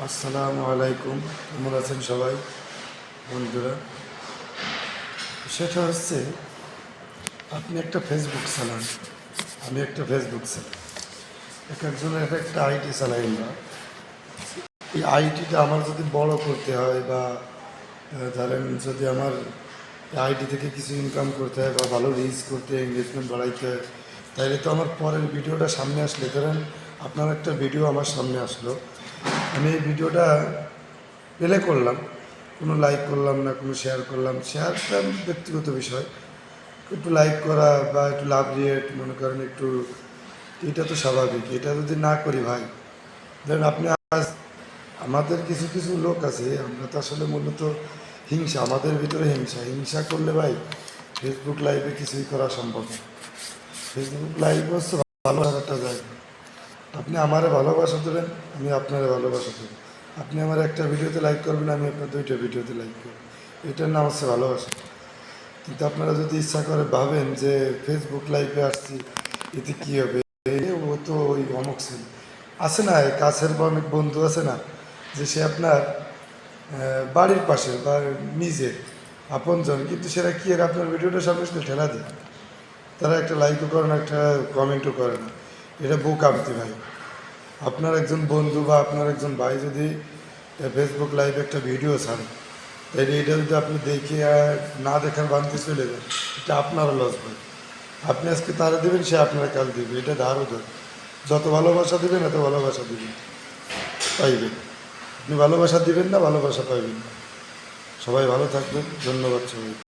আসসালামু আলাইকুম, কেমন আছেন সবাই বন্ধুরা? সেটা হচ্ছে, আপনি একটা ফেসবুক চালান, আমি একটা ফেসবুক চালাই, এক একজনের এক একটা আইডি চালাই আমরা। এই আইডিটা আমার যদি বড় করতে হয় বা ধরেন যদি আমার আইডি থেকে কিছু ইনকাম করতে হয় বা ভালো রিচ করতে হয়, এঙ্গেজমেন্ট বাড়াইতে হয়, তাহলে তো আমার পরের ভিডিওটা সামনে আসলে, ধরেন আপনার একটা ভিডিও আমার সামনে আসলো, আমি এই ভিডিওটা প্লে করলাম, কোনো লাইক করলাম না, কোনো শেয়ার করলাম, শেয়ারটা ব্যক্তিগত বিষয়, একটু লাইক করা বা একটু লাভ রিয়েট মনে করেন একটু, এটা তো স্বাভাবিক। এটা যদি না করি ভাই, ধরেন আপনি আজ, আমাদের কিছু কিছু লোক আছে, আমরা তো আসলে মূলত হিংসা, আমাদের ভিতরে হিংসা হিংসা করলে ভাই ফেসবুক লাইভে কিছুই করা সম্ভব না। ফেসবুক লাইভ হচ্ছে ভালোবাসার একটা জায়গা। আপনি আমারে ভালোবাসা দেবেন, আমি আপনারে ভালোবাসা দেবো। আপনি আমার একটা ভিডিওতে লাইক করবেন, আমি আপনার দুইটা ভিডিওতে লাইক করব, এটার নাম হচ্ছে ভালোবাসা। কিন্তু আপনারা যদি ইচ্ছা করে ভাবেন যে ফেসবুক লাইভে আসছি, এতে কী হবে, ও তো ওই অমুক ছিল আছে না, এই কাছের অনেক বন্ধু আছে না, যে সে আপনার বাড়ির পাশে বা নিজের আপনজন, কিন্তু সেটা কি আর আপনার ভিডিওটা সামনে আসলে ঠেলা দেয়, তারা একটা লাইকও করে না, একটা কমেন্টও করে না। এটা বোকামিতে ভাই। আপনার একজন বন্ধু বা আপনার একজন ভাই যদি ফেসবুক লাইভে একটা ভিডিও ছাড়ে, তাইলে এটা যদি আপনি দেখে আর না দেখার বানতে চলে যান, এটা আপনারও লস ভাই। আপনি আজকে তারা দেবেন, সে আপনারা কাল দেবে, এটা ধারও ধর। যত ভালোবাসা দেবেন এত ভালোবাসা দেবেন, পাইবেন। আপনি ভালোবাসা দিবেন না, ভালোবাসা পাইবেন না। সবাই ভালো থাকবেন, ধন্যবাদ সবাই।